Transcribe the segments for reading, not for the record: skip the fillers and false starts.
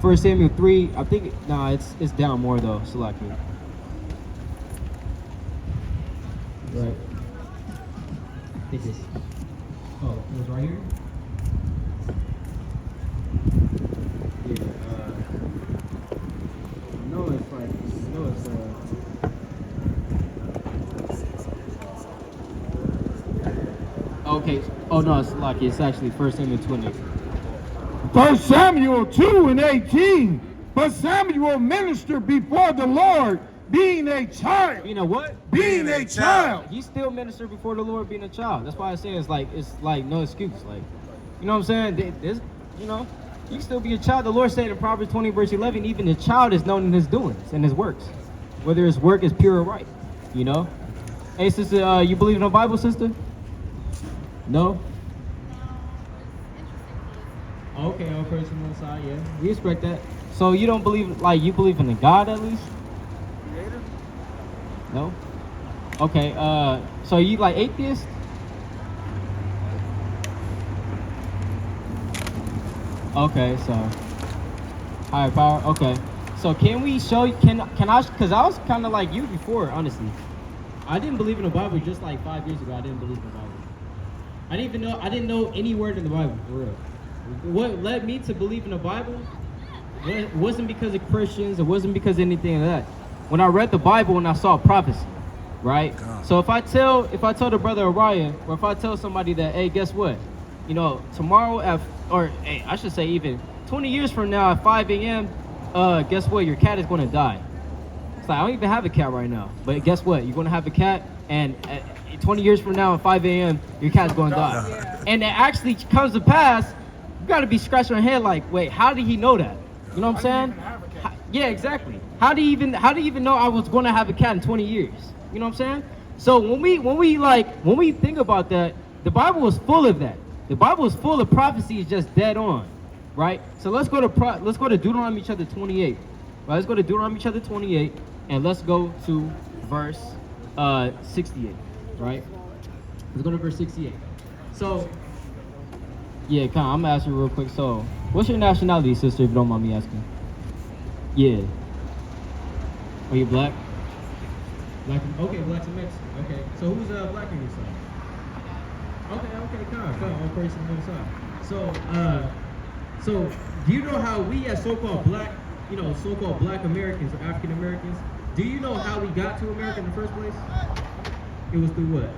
First Samuel 3. I think it's down more though. Select me. Right. I think it's. Oh, it was right here. Yeah. No, it's like no, it's Okay. Oh no, it's lucky. It's actually First Samuel 20. 1 Samuel 2:18. But Samuel ministered before the Lord, being a child. Being a what? Being a child. He still ministered before the Lord, being a child. That's why I say it's like no excuse. Like, you know what I'm saying? This, you know, you can still be a child. The Lord said in Proverbs 20 verse 11, even the child is known in his doings and his works, whether his work is pure or right. You know. Hey, sister, you believe in the Bible, sister? No. Okay, all praise to the Most High. Yeah, we expect that. So you don't believe, like, you believe in a God at least? Creator? No. Okay. So you like atheist? Okay. So higher power. Okay. So can we show you? Can I? Because I was kind of like you before, honestly. I didn't believe in the Bible just like 5 years ago. I didn't believe in the Bible. I didn't know any word in the Bible for real. What led me to believe in the Bible? It wasn't because of Christians. It wasn't because of anything of that. When I read the Bible and I saw prophecy, right? God. So if I tell the brother Orion, or if I tell somebody that, hey, guess what? You know, tomorrow hey, I should say even 20 years from now at 5 a.m., guess what? Your cat is going to die. It's like, I don't even have a cat right now. But guess what? You're going to have a cat, and 20 years from now at 5 a.m., your cat's going to die. Yeah. And it actually comes to pass. You got to be scratching your head like, wait, how did he know that? You know what I'm saying? Yeah, exactly. How do you even know I was going to have a cat in 20 years? You know what I'm saying? So when we think about that, the Bible is full of that. The Bible is full of prophecies just dead on, right? So let's go to Deuteronomy chapter 28. Right, let's go to Deuteronomy chapter 28 and let's go to verse 68, right? Let's go to verse 68. So yeah, I'm gonna ask you real quick. So, what's your nationality, sister, if you don't mind me asking? Yeah. Are you black? Black? Okay, black and Mexican. Okay. So who's black on your side? Okay, come. All praise to the side. So do you know how we as so-called black Americans or African Americans, do you know how we got to America in the first place? It was through what?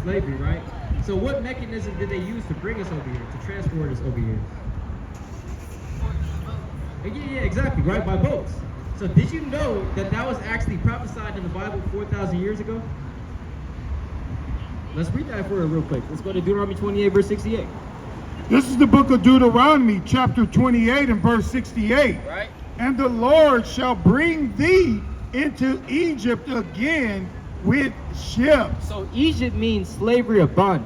Slavery, right? So what mechanism did they use to bring us over here, to transport us over here? Yeah, exactly, right, by boats. So did you know that was actually prophesied in the Bible 4,000 years ago? Let's read that for it real quick. Let's go to Deuteronomy 28, verse 68. This is the book of Deuteronomy, chapter 28 and verse 68. Right. And the Lord shall bring thee into Egypt again with ships. So Egypt means slavery or bondage,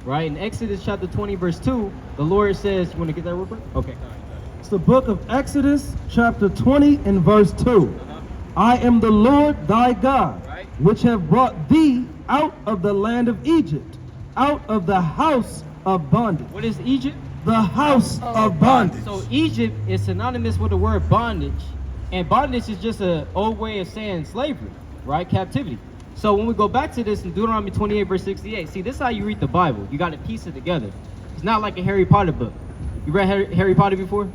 right? In Exodus chapter 20, verse 2, the Lord says, you want to get that real quick? Okay. It's the book of Exodus chapter 20 and verse 2. I am the Lord thy God, right, which have brought thee out of the land of Egypt, out of the house of bondage. What is Egypt? The house of bondage. So Egypt is synonymous with the word bondage, and bondage is just an old way of saying slavery, right? Captivity. So when we go back to this in Deuteronomy 28, verse 68, see, this is how you read the Bible. You got to piece it together. It's not like a Harry Potter book. You read Harry Potter before?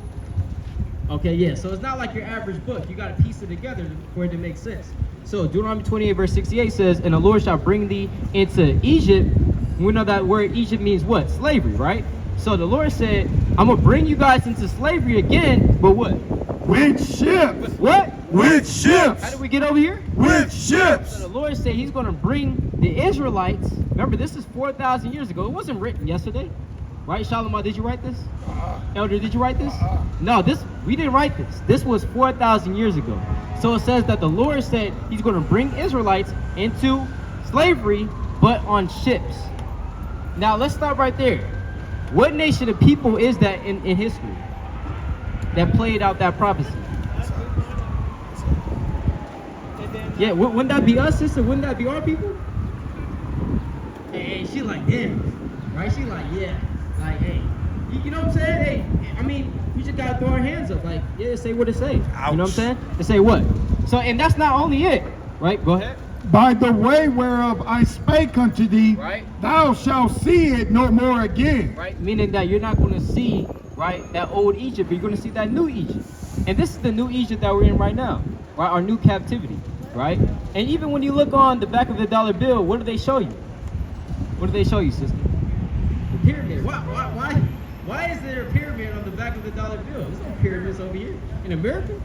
Okay, yeah. So it's not like your average book. You got to piece it together for it to make sense. So Deuteronomy 28, verse 68 says, and the Lord shall bring thee into Egypt. We know that word Egypt means what? Slavery, right? So the Lord said, I'm going to bring you guys into slavery again, but what? With ships. What? With ships. How did we get over here? With ships. So the Lord said he's going to bring the Israelites. Remember, this is 4,000 years ago. It wasn't written yesterday. Right, Shalom, did you write this? Elder, did you write this? No, we didn't write this. This was 4,000 years ago. So it says that the Lord said he's going to bring Israelites into slavery, but on ships. Now, let's stop right there. What nation of people is that in history that played out that prophecy? Yeah, wouldn't that be us, sister? Wouldn't that be our people? Hey, she like, yeah. Right? She like, yeah. Like, hey, You know what I'm saying? Hey, I mean, we just gotta throw our hands up. Like, yeah, say what it say. You know what I'm saying? It say what? So, and that's not only it, right? Go ahead. By the way whereof I spake unto thee, Right. thou shalt see it no more again. Right? Meaning that you're not going to see, right, that old Egypt, but you're going to see that new Egypt. And this is the new Egypt that we're in right now, right? Our new captivity, right? And even when you look on the back of the dollar bill, what do they show you? What do they show you, sister? The pyramid. Why is there a pyramid on the back of the dollar bill? There's no pyramids over here in America.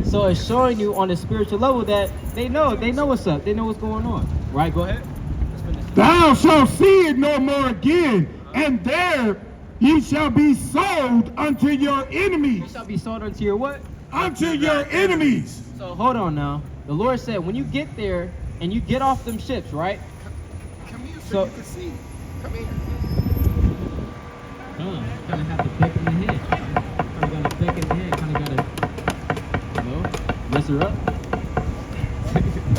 So it's showing you on a spiritual level that they know what's up. They know what's going on. Right? Go ahead. Thou shalt see it no more again, and there ye shall be sold unto your You enemies. shall be sold unto your what? Unto your enemies. So hold on now. The Lord said when you get there and you get off them ships, right? Come here So- you can see. Come here. Kind of have to peck in the head. Kind of got to peck in the head. Kind of got to, mess her up.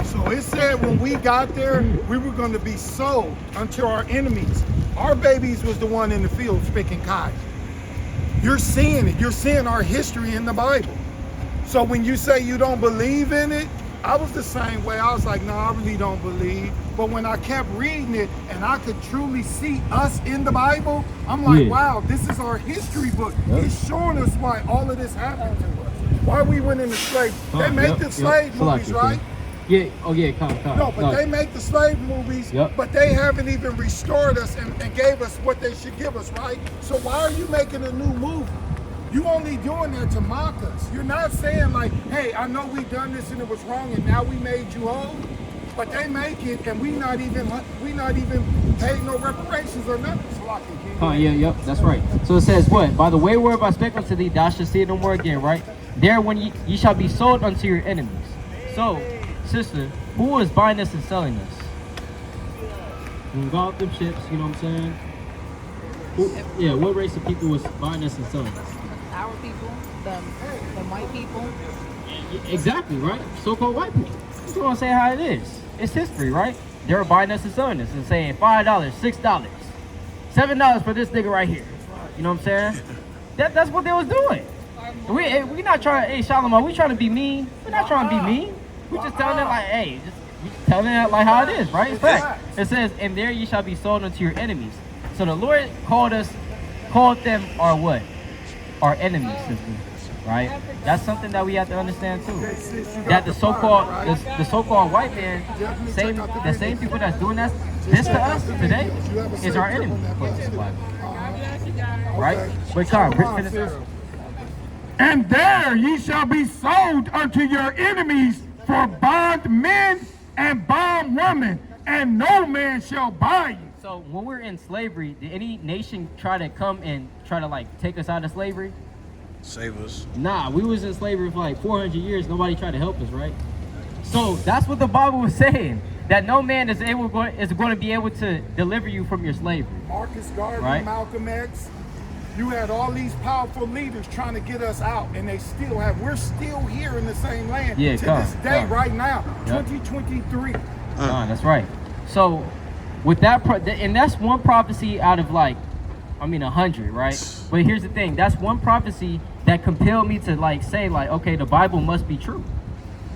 So it said when we got there, we were going to be sold unto our enemies. Our babies was the one in the field picking cotton. You're seeing it. You're seeing our history in the Bible. So when you say you don't believe in it, I was the same way. I was like, no, I really don't believe. But when I kept reading it and I could truly see us in the Bible, I'm like, Yeah. wow, this is our history book. Yep. It's showing us why all of this happened to us. Why we went into slavery. They make Yep, the yep. slave Salaki, movies, right? Yeah. Oh yeah. Come. No, but they make the slave movies, Yep. but they haven't even restored us and gave us what they should give us, right? So why are you making a new movie? You only doing that to mock us. You're not saying like, hey, I know we done this and it was wrong and now we made you whole. But they make it and we not even paid no reparations or nothing. Yep, that's right. So it says what? By the way whereof I spake unto thee, thou shalt see it no more again, right? There when ye shall be sold unto your enemies. So, sister, who is buying us and selling us? When we got off them ships, you know what I'm saying? What race of people was buying us and selling us? Our people, the white people. Exactly, right? So-called white people. That's what I'm saying how it is. It's history, right? They were buying us and selling us and saying $5, $6, $7 for this nigga right here. You know what I'm saying? That's what they was doing. We not trying, hey, Shalom, we trying to be mean. We're not trying to be mean. We just telling it like, hey, we just telling it like how it is, right? It's fact. It says, and there ye shall be sold unto your enemies. So the Lord called them our what? Our enemies, sister. Right? That's something that we have to understand too. That the so-called white man, the same people that's doing this to us today, is our enemy. Right? But come, finish this. And there ye shall be sold unto your enemies for bondmen and bondwomen, and no man shall buy you. So when we're in slavery, did any nation try to come and try to like take us out of slavery? Save us. Nah, we was in slavery for like 400 years. Nobody tried to help us, right? So that's what the Bible was saying. That no man is going to be able to deliver you from your slavery. Marcus Garvey, Right. Malcolm X, you had all these powerful leaders trying to get us out, and we're still here in the same land Yeah, to come, this day, come. right now, Yep. 2023. That's right. So with that, and that's one prophecy out of 100, right? But here's the thing. That's one prophecy that compelled me to say okay, the Bible must be true.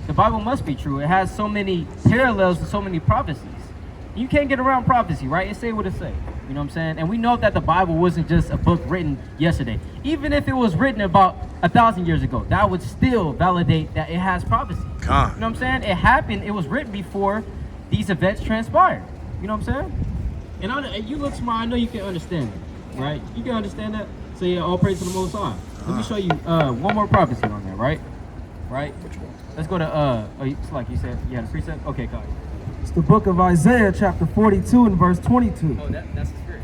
The Bible must be true. It has so many parallels to so many prophecies. You can't get around prophecy, right? It say what it say. You know what I'm saying? And we know that the Bible wasn't just a book written yesterday. Even if it was written about 1,000 years ago, that would still validate that it has prophecy. You know what I'm saying? It happened. It was written before these events transpired. You know what I'm saying? And you look smart. I know you can understand it, right? You can understand that. So yeah, all praise to the Most High. Let me show you one more prophecy on there, right? Right? Which one? Let's go to it's like you said, you had a precept. Okay, got it. It's the book of Isaiah, chapter 42 and verse 22. Oh, that's the spirit.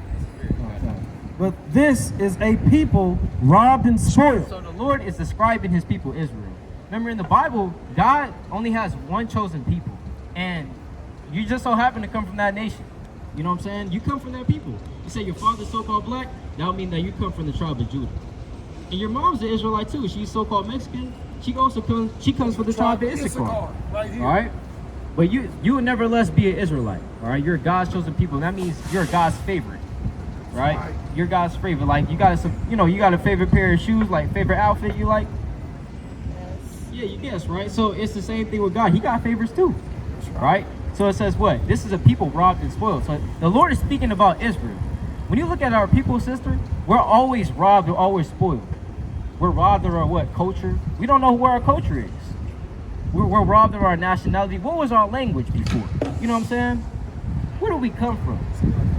That's the spirit. But this is a people robbed and spoiled. So the Lord is describing his people, Israel. Remember in the Bible, God only has one chosen people. And you just so happen to come from that nation. You know what I'm saying? You come from that people. You say your father's so-called black, that would mean that you come from the tribe of Judah. And your mom's an Israelite too. She's so-called Mexican. She comes from the tribe of Issachar. Right here. All right? But you would nevertheless be an Israelite. All right? You're God's chosen people. That means you're God's favorite. Right? your God's favorite? Like you got you got a favorite pair of shoes, like favorite outfit you like? Yes. Yeah, you guess, right? So it's the same thing with God. He got favorites too, right? So it says what? This is a people robbed and spoiled. So the Lord is speaking about Israel. When you look at our people, sister, we're always robbed, we're always spoiled. We're robbed of our what? Culture. We don't know where our culture is. We're robbed of our nationality. What was our language before? You know what I'm saying? Where do we come from?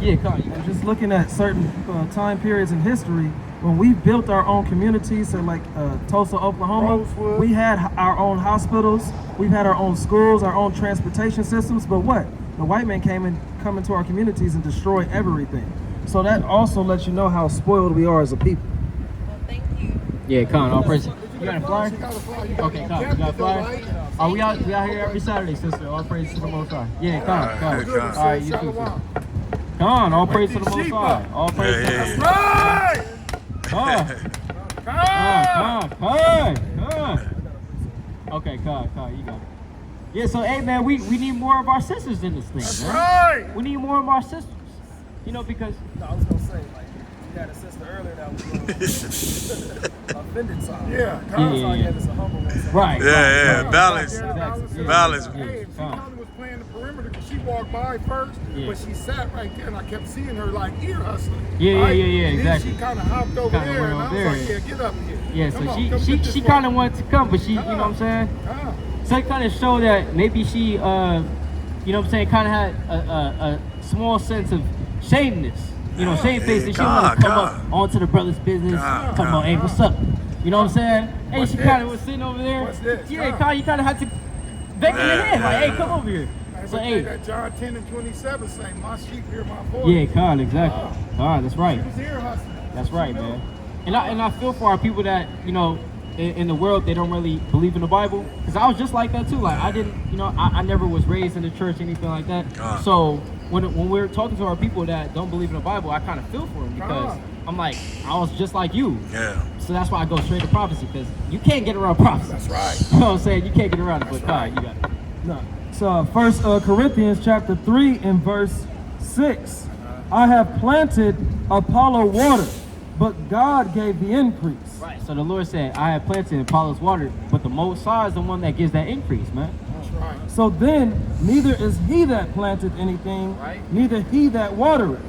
Yeah, come on. Just looking at certain time periods in history, when we built our own communities, so like Tulsa, Oklahoma, Rosewood. we had our own hospitals, we've had our own schools, our own transportation systems, but what? The white man come into our communities and destroy everything. So that also lets you know how spoiled we are as a people. Well, thank you. Yeah, come on. All praise. You got a flyer? You got a flyer. Okay, come on. You got a flyer? Oh, we out here every Saturday, sister. All praise to the Most High. Yeah, come on. All right, you too. Sister. Come on, all praise to the Most High. All praise to the Most High. Right! Come on. Okay, come on, you got it. Yeah, so hey man, we need more of our sisters in this thing, That's man. right! We need more of our sisters. You know, because No, I was gonna say, like, you had a sister earlier that was offended side. Yeah, Yeah. It's a humble one. right. Yeah, right. balance. Exactly. Balance. Hey, she kind of was playing the perimeter because she walked by first, Yeah. but she sat right there and I kept seeing her like ear hustling. Yeah, right? yeah, And exactly. Then she kind of hopped over Kinda there went and I over was there. like, yeah, get up here. Yeah, Come so on, come she get this kind of one. wanted to come, but she, you know what I'm saying? Come. So it kind of showed that maybe she, you know what I'm saying, kind of had a small sense of shameness. You know, shamefaced, and she wanted to come up onto the brother's business, talking about, hey, what's up? You know what I'm saying? Hey, What's she this? kind of was sitting over there. What's this? Yeah, Come. you kind of had to beg in the head, like, hey, come over here. So, Everything hey, that John 10 and 27 say, my sheep hear my voice. yeah, Khan, exactly. Khan, that's right. She was ear hustling. That's right, She knew. man. And I feel for our people that, you know, in the world, they don't really believe in the Bible. Because I was just like that too. Like, I didn't, you know, I never was raised in the church, anything like that. So when we're talking to our people that don't believe in the Bible, I kind of feel for them because I'm like, I was just like you. Yeah. So that's why I go straight to prophecy, because you can't get around prophecy. That's right. You know what I'm saying? You can't get around it, but God, you got it. No. So First Corinthians chapter 3 and verse 6. I have planted, Apollo watered, but God gave the increase. Right. So the Lord said, I have planted Apollo's water, but the Most High is the one that gives that increase, man. That's right. So then, neither is he that planted anything, Right. neither he that watereth,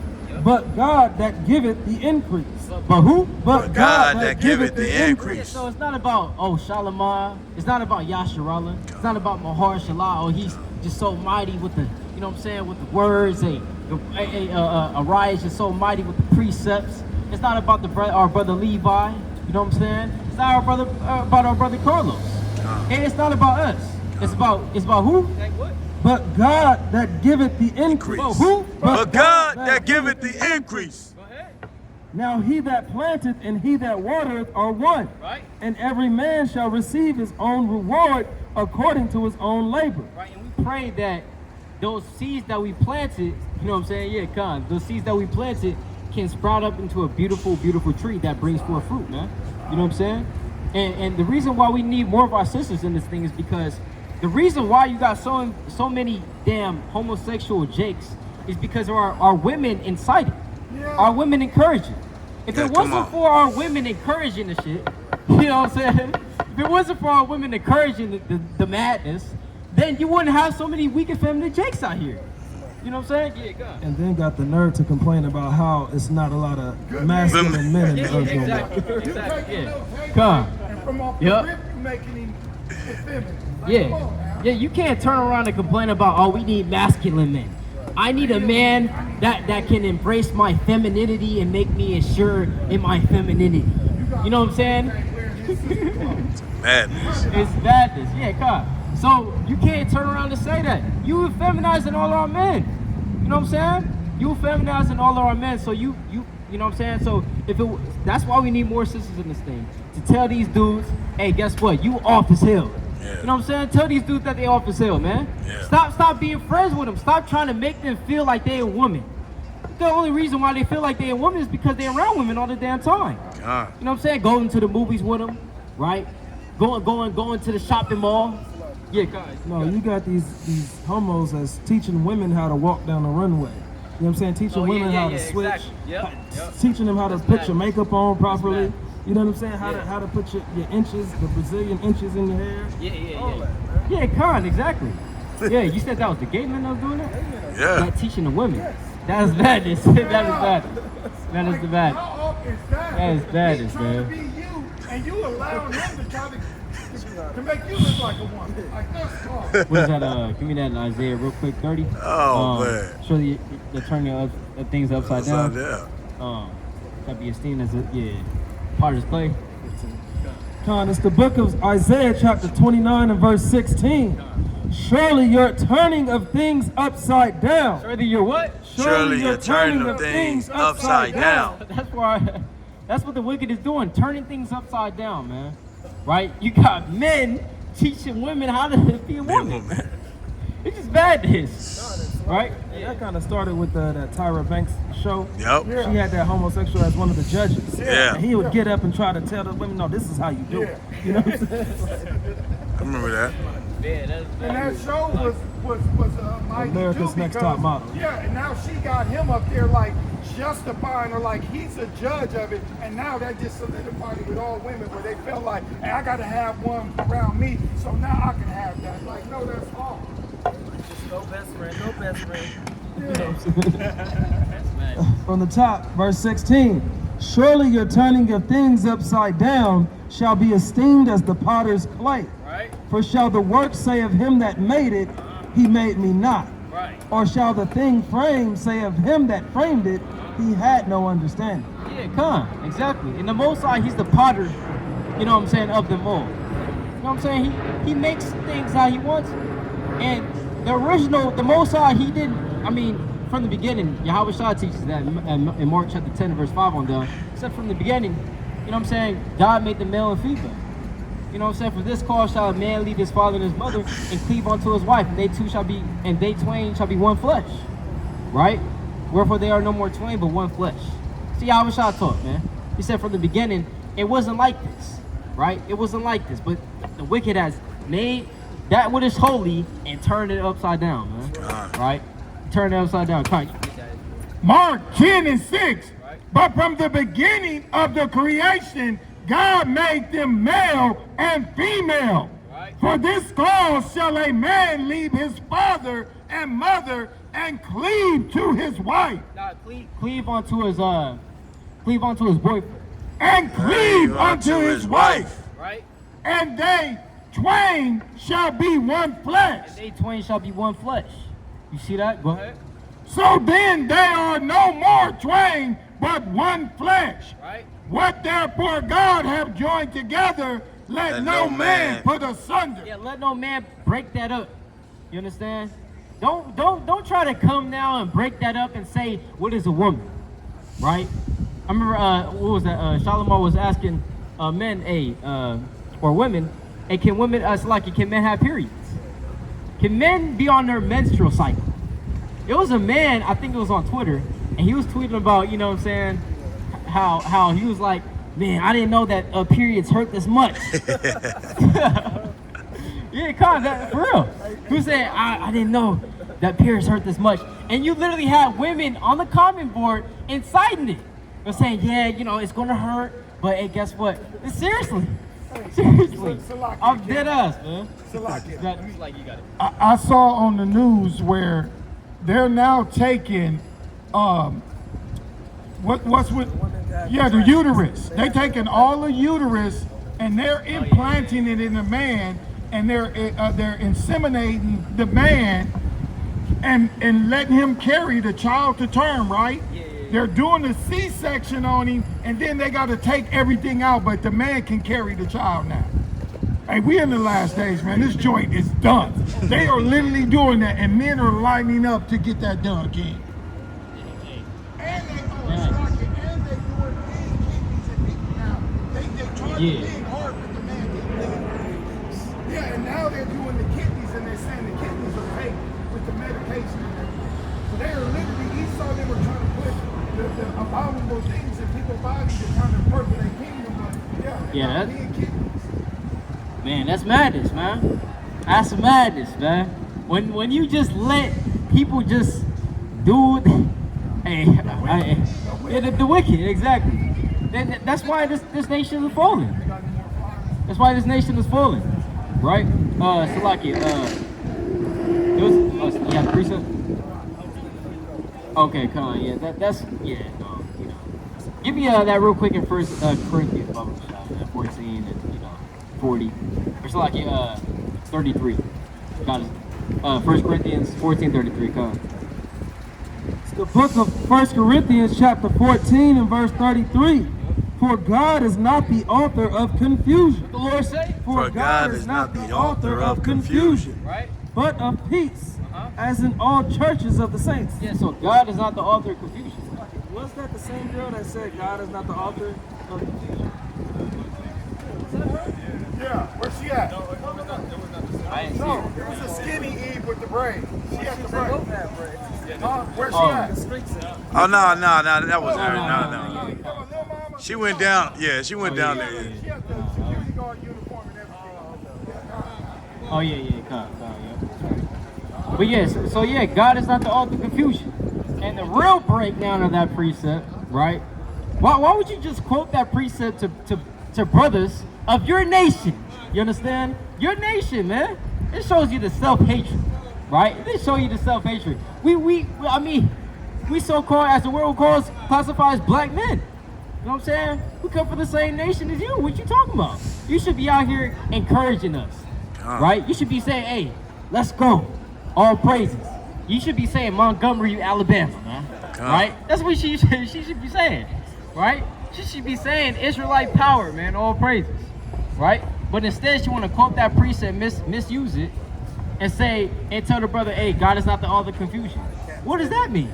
but God that giveth the increase. But who? But God that giveth the increase. So it's not about, Shalimah. It's not about Yasharahla. It's not about Maharshala. Oh, he's just so mighty with the, you know what I'm saying, with the words. Ariah is just so mighty with the precepts. It's not about our brother Levi. You know what I'm saying? It's not about our brother Carlos. And it's not about us. It's about who? Like what? But God that giveth the increase. Well, who? But God that giveth the increase. Go ahead. Now he that planteth and he that watereth are one. Right. And every man shall receive his own reward according to his own labor. Right, and we pray that those seeds that we planted, you know what I'm saying? Yeah, Khan. Those seeds that we planted can sprout up into a beautiful, beautiful tree that brings forth fruit, man. You know what I'm saying? And the reason why we need more of our sisters in this thing is because the reason why you got so many damn homosexual jakes is because of our women inciting, our women encouraging. If Yeah, it come wasn't on. for our women encouraging the shit, you know what I'm saying? If it wasn't for our women encouraging the madness, then you wouldn't have so many weak and feminine jakes out here. You know what I'm saying? Yeah, God. And then got the nerve to complain about how it's not a lot of masculine men in the Yeah, earth no more. exactly, yeah. Come. And from off Yep. the rip, you making him effeminate. Like, come Yeah. on now. Yeah, you can't turn around and complain about, oh, we need masculine men. I need a man that can embrace my femininity and make me assured in my femininity. You know what I'm saying? Madness. It's madness. Yeah, God. So you can't turn around and say that. You feminizing all our men. You know what I'm saying? You feminizing all of our men. So you know what I'm saying? So that's why we need more sisters in this thing. To tell these dudes, hey, guess what? You off as hell. Yeah. You know what I'm saying? Tell these dudes that they off as hell, man. Yeah. Stop being friends with them. Stop trying to make them feel like they a woman. The only reason why they feel like they a woman is because they're around women all the damn time. God. You know what I'm saying? Going to the movies with them, right? Going to the shopping mall. Yeah, guys. No, you got these homos that's teaching women how to walk down the runway. what I'm saying? Teaching women how to switch, exactly. Yep. teaching them how to put your makeup on properly. bad. You know what I'm saying? How to put your inches, the Brazilian inches in your hair. All that, man. Yeah, Con, exactly. Yeah, you said that was the gay man that was doing that? Yeah. Like teaching the women. That is madness. That is bad. That is the bad. How off is that? That is badness, He's trying man. to be you, and you allowing him to try to make you look like a woman. Like, that's wrong. What is that? Give me that in Isaiah real quick, 30. Oh, man. Surely the turning of things upside down. down. Shall be esteemed as potter's clay. Con, it's the book of Isaiah chapter 29 and verse 16. Surely your turning of things upside down. Surely you're what? Surely you're turning of things upside down. That's what the wicked is doing, turning things upside down, man. Right? You got men teaching women how to be a woman. It's just badness, right? And that kind of started with that Tyra Banks show. Yep. She had that homosexual as one of the judges. Yeah. And he would get up and try to tell the women, no, this is how you do it. You know what I'm saying? I remember that. And that show was Mikey America's too, Next because- Top Model. Yeah, and now she got him up there like justifying her like he's a judge of it, and now that just solidified it with all women where they felt like, hey, I gotta have one around me, so now I can have that. Like, no, that's wrong. Just no best friend, no best friend. Yeah. From the top, verse 16. Surely your turning of things upside down shall be esteemed as the potter's clay. Right? For shall the work say of him that made it, he made me not? Right. Or shall the thing framed say of him that framed it, he had no understanding? Yeah, Con, exactly. And the Most High, he's the potter, you know what I'm saying, of them all. You know what I'm saying? He makes things how he wants. And the original, the Most High, he didn't, I mean, from the beginning, Yasharahla teaches that in Mark chapter 10, verse 5 on down. He said from the beginning, you know what I'm saying, God made the male and female. You know what I'm saying? For this cause shall a man leave his father and his mother and cleave unto his wife, and they twain shall be one flesh. Right? Wherefore they are no more twain, but one flesh. See how Yasharahla taught, man. He said from the beginning, it wasn't like this. Right? It wasn't like this. But the wicked has made that what is holy and turned it upside down, man. Right? Turn it upside down. Mark 10 and 6. But from the beginning of the creation, God made them male and female. For this cause shall a man leave his father and mother and cleave to his wife. Cleave onto his boyfriend. And cleave unto his wife. Right? And they twain shall be one flesh. And they twain shall be one flesh. You see that? Go ahead. So then they are no more twain, but one flesh. Right? What therefore God have joined together, let no man put asunder. Yeah, let no man break that up. You understand? Don't try to come now and break that up and say what is a woman, right? I remember what was that? Shalomar was asking men, or women, can women can men have periods? Can men be on their menstrual cycle? It was a man, I think it was on Twitter, and he was tweeting about, you know what I'm saying, how he was like, man, I didn't know that periods hurt this much. Yeah, Con, that for real. He was saying, I didn't know that periods hurt this much. And you literally had women on the comment board inciting it. They're saying, yeah, you know, it's gonna hurt, but hey, guess what? Seriously. I'm dead ass, man. You got it. I saw on the news where they're now taking what's with the uterus. They're taking all the uterus and they're implanting it in the man, and they're inseminating the man and letting him carry the child to term, right? They're doing a C-section on him, and then they got to take everything out, but the man can carry the child now. Hey, we in the last days, man. This joint is done. They are literally doing that, and men are lining up to get that done, King. And they doing big kidneys and people now. They trying big hard with the man. Yeah, and now they're doing the kidneys, and they're saying the kidneys are fake with the medication and everything. So they are literally, Esau, they were trying to put the abominable things in people's bodies to kind of perk their kingdom, but big kidneys. Man, that's madness, man. That's madness, man. When you just let people just do Hey, yeah, the wicked, exactly. That's why this nation is falling. That's why this nation is falling, right? Salaki, there was, you have the precept? Okay, come on, yeah, that's, yeah, no, you know. Give me that real quick in First Corinthians, 14 and, 40. Or Salaki, 33. Got it. 1 Corinthians 14:33, come on. It's the book of 1 Corinthians chapter 14 and verse 33. For God is not the author of confusion. What the Lord say? For God is not the author of confusion, Right? but of peace, as in all churches of the saints. Yeah, so God is not the author of confusion. Was that the same girl that said God is not the author of confusion? Yeah, where's she at? I didn't see No, it. it was a skinny Eve with the braid. She had the braid. Where's she Oh. at? Oh, no, that was her. No. No. Little mama. She went down, yeah, she went down there. She had the security guard uniform and everything. Oh yeah, yeah. But yes, so yeah, God is not the author of confusion. And the real breakdown of that precept, right? Why would you just quote that precept to brothers of your nation? You understand? Your nation, man. It shows you the self-hatred, right? It shows you the self-hatred. We so-called, as the world classifies black men. You know what I'm saying? We come from the same nation as you. What you talking about? You should be out here encouraging us, right? You should be saying, hey, let's go. All praises. You should be saying Montgomery, Alabama, man. Right? That's what she should be saying, right? She should be saying Israelite power, man. All praises, right? But instead, she want to quote that precept, misuse it, and say and tell the brother, hey, God is not the author of confusion. What does that mean?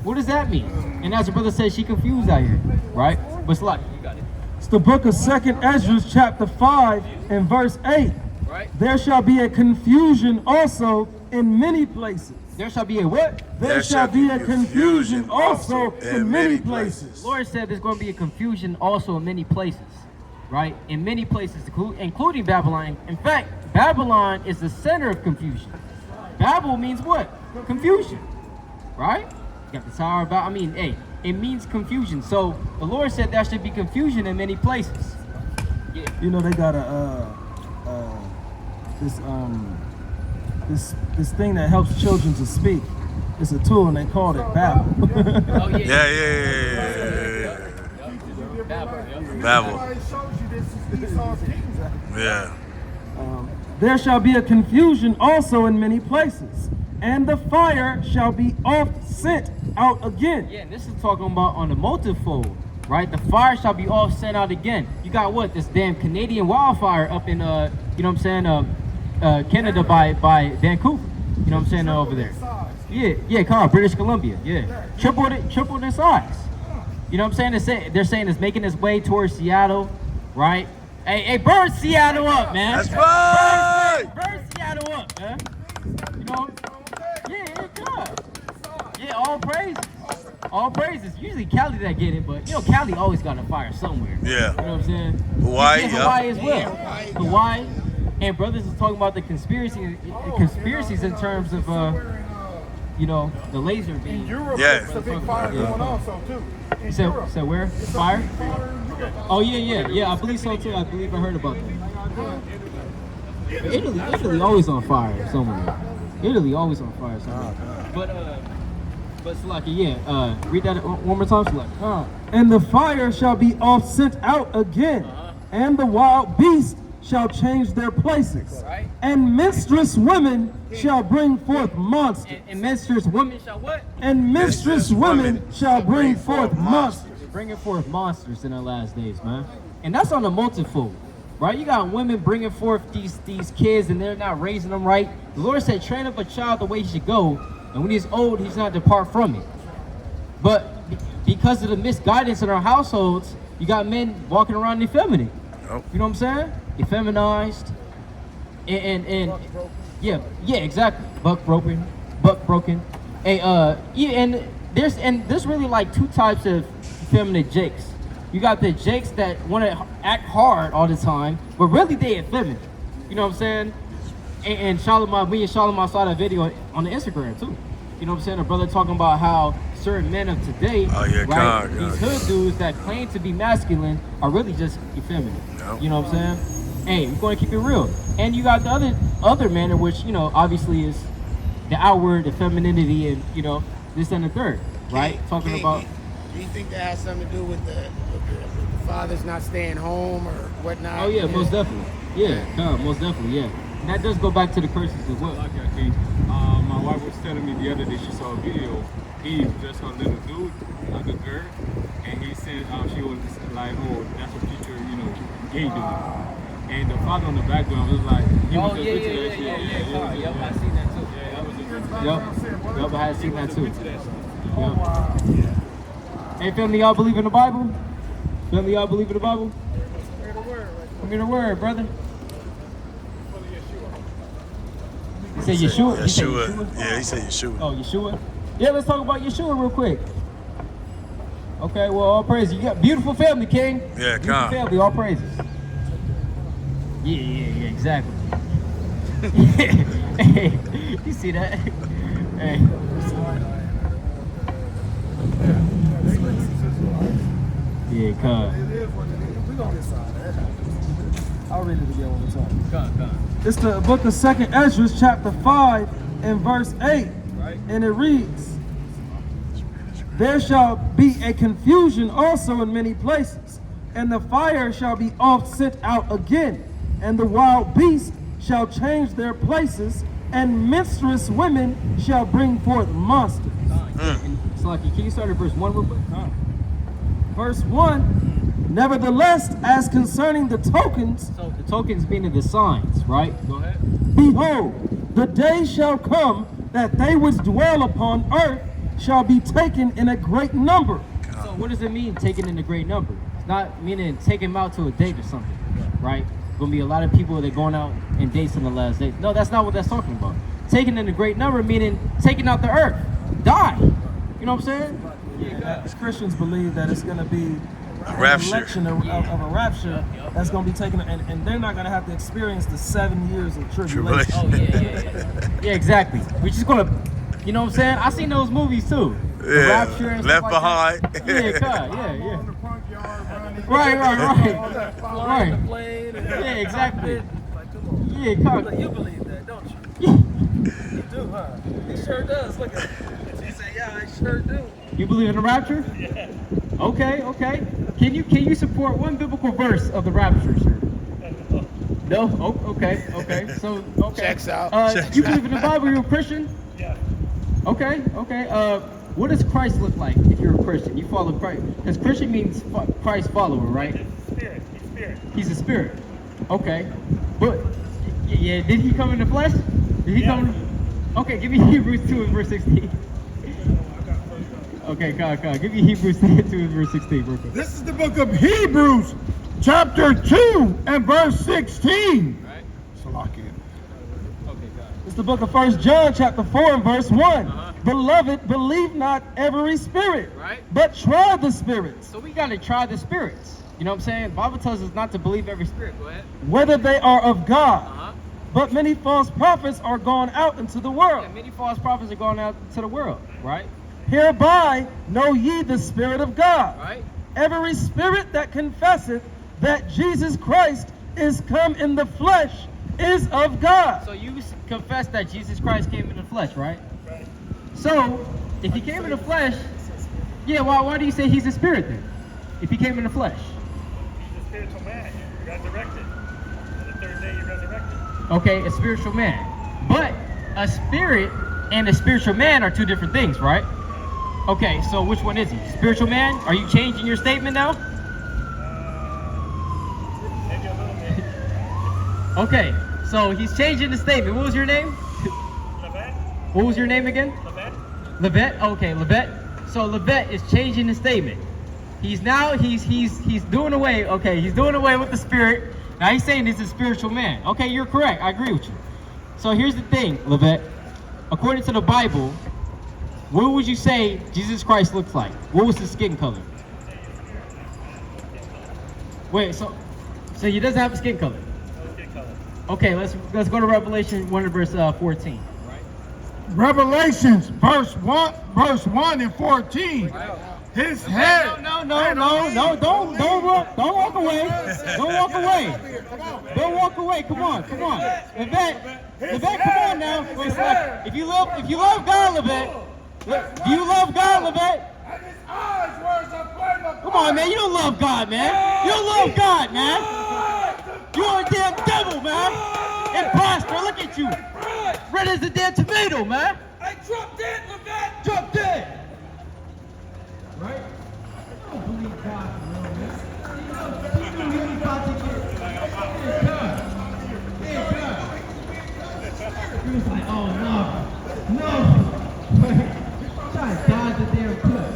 What does that mean? And as the brother says, she confused out here, right? But Slot, you got it. It's the book of 2nd Ezra chapter 5 and verse 8. Right? There shall be a confusion also in many places. There shall be a what? There shall be a confusion also in many places. The Lord said there's going to be a confusion also in many places, right? In many places, including Babylon. In fact, Babylon is the center of confusion. Babel means what? Confusion, right? You got the Tower of Babel. Hey, it means confusion. So the Lord said there should be confusion in many places. Yeah. You know, they got this thing that helps children to speak. It's a tool and they called it Babel. Oh yeah. Yeah. Babel. Yeah. Babel. It shows you this is Esau's kingdom. Yeah. There shall be a confusion also in many places, and the fire shall be oft sent out again. Yeah, this is talking about on the multifold, right? The fire shall be off sent out again. You got what? This damn Canadian wildfire up in Canada by Vancouver. You know what I'm saying, over there. Yeah, come on, British Columbia. Yeah, tripled in size. You know what I'm saying? They're saying it's making its way towards Seattle, right? Hey, burn Seattle up, man. That's right. Burn Seattle up, man. You know? Yeah, God. Yeah, all praises. All praises. Usually Cali that get it, but Cali always got a fire somewhere. Yeah. You know what I'm saying? Hawaii, yeah, Hawaii as well. Hawaii. And brothers is talking about the conspiracies in terms of the laser beam. In Europe, Yeah. there's a big fire going also too. In So Europe. where? Fire? Oh yeah, I believe so too. I believe I heard about that. Italy always on fire somewhere. Italy always on fire somewhere. But Salaki, yeah, read that one more time, Salaki. And the fire shall be oft sent out again, and the wild beasts shall change their places, Right. and minstrous women shall bring forth monsters, And menstruous women shall what? and minstrous women shall bring forth monsters. Bringing forth monsters in the last days, man. And that's on the multifold, right? You got women bringing forth these kids and they're not raising them right. The Lord said, train up a child the way he should go, and when he's old, he's not depart from it. But because of the misguidance in our households, you got men walking around effeminate. Nope. You know what I'm saying? Effeminized. And yeah, exactly. Buck broken. Hey, and there's really like two types of effeminate jakes. You got the jakes that want to act hard all the time, but really they effeminate. You know what I'm saying? And Shalimar, me and Shalimar saw that video on the Instagram too. You know what I'm saying? A brother talking about how certain men of today, Oh, yeah, right? God. These hood dudes that claim to be masculine are really just effeminate. Yep. You know what I'm saying? Hey, we're going to keep it real. And you got the other men, which, you know, obviously is the outward, the femininity, and, you know, this and the third, right? Talking about. Do you think that has something to do with the fathers not staying home or whatnot? Oh yeah, most definitely. Yeah, most definitely. Yeah, and that does go back to the curses as well. Like I think, my wife was telling me the other day she saw a video. He dressed her little dude like a girl, and he said she was like, "Oh, that's a future, you know, gay dude." And the father on the background was like, he was just into that shit. Yep, I seen that too. Yeah, that was just Yep, I had seen that too. Yep. Hey, family, y'all believe in the Bible? Family, y'all believe in the Bible? Come here the word, brother. You say Yeshua? You say Yeshua. Yeah, he said Yeshua. Oh, Yeshua? Yeah, let's talk about Yeshua real quick. Okay, well, all praises. You got beautiful family, King. Yeah, beautiful come. family, all praises. Yeah, exactly. Hey, you see that? Hey. Yeah, come. We're gonna get signed. I'll read it again one more time. Come. It's the book of 2nd Ezra, chapter 5, and verse 8. Right. And it reads, there shall be a confusion also in many places, and the fire shall be oft sent out again, and the wild beasts shall change their places, and minstrous women shall bring forth monsters. Slaki, can you start at verse 1 real quick? Verse 1, nevertheless, as concerning the tokens, So the tokens meaning the signs, right? Go ahead. behold, the day shall come that they which dwell upon earth shall be taken in a great number. So what does it mean, taken in a great number? It's not meaning taking them out to a date or something, right? Gonna be a lot of people that are going out and dates in the last days. No, that's not what that's talking about. Taken in a great number meaning taking out the earth, die. You know what I'm saying? As Christians believe that it's going to be A rapture. election of a rapture that's going to be taken, and they're not going to have to experience the 7 years of tribulation. Oh yeah. Yeah, exactly. We're just gonna, you know what I'm saying? I seen those movies too. The Yeah, Rapture and Left stuff like that. Behind. Yeah, God, yeah. On the front yard, running. Right. Flying the plane and Yeah, exactly. like, come on. Yeah, God. Like, you believe that, don't you? You do, huh? He sure does. Look at it. He said, yeah, I sure do. You believe in the rapture? Yeah. Okay. Can you support one biblical verse of the rapture, sir? No. Oh, okay. So okay. Checks out. You believe in the Bible? You're a Christian? Yeah. Okay. What does Christ look like if you're a Christian? You follow Christ, because Christian means Christ follower, right? Spirit. He's spirit. He's a spirit. Okay. But yeah, did he come in the flesh? Did he come? Okay, give me Hebrews 2 and verse 16. Okay, God. Give me Hebrews 2 and verse 16 real quick. This is the book of Hebrews, chapter 2 and verse 16. Right? Salakia. Okay, God. It's the book of 1 John, chapter 4, and verse 1. Beloved, believe not every spirit, Right. but try the spirits, So we gotta try the spirits. You know what I'm saying? The Bible tells us not to believe every spirit. Go ahead. whether they are of God. Uh-huh. But many false prophets are gone out into the world. Yeah, many false prophets are going out to the world, right? Hereby know ye the Spirit of God. Right? Every spirit that confesseth that Jesus Christ is come in the flesh is of God. So you confess that Jesus Christ came in the flesh, right? Right. So if he came in the flesh, yeah, why do you say he's a spirit then? If he came in the flesh? He's a spiritual man. You're resurrected. On the third day, you're resurrected. Okay, a spiritual man. But a spirit and a spiritual man are two different things, right? Okay, so which one is he? Spiritual man? Are you changing your statement now? Maybe a little bit. Okay, so he's changing the statement. What was your name? Levette? What was your name again? Levette? Levette? Okay, Levette. So Levette is changing the statement. He's doing away, he's doing away with the spirit. Now he's saying he's a spiritual man. Okay, you're correct. I agree with you. So here's the thing, Levette. According to the Bible, what would you say Jesus Christ looks like? What was his skin color? Wait, so he doesn't have a skin color? No skin color. Okay, let's go to Revelation 1 verse 14. Right? Revelations, verse 1 and 14. His head. No, don't walk away. Don't walk away. Don't walk away. Come on. Levette, come on now. If you love God, Levette. Do you love God, Levette? Come on, man. You don't love God, man. You don't love God, man. You're a damn devil, man. Imposter, look at you. Red as a damn tomato, man. Hey, drop dead, Levette! Drop dead. Right? I don't believe God for real, man. He knew he was about to get. He was like, oh no. Trying to dodge the damn cut.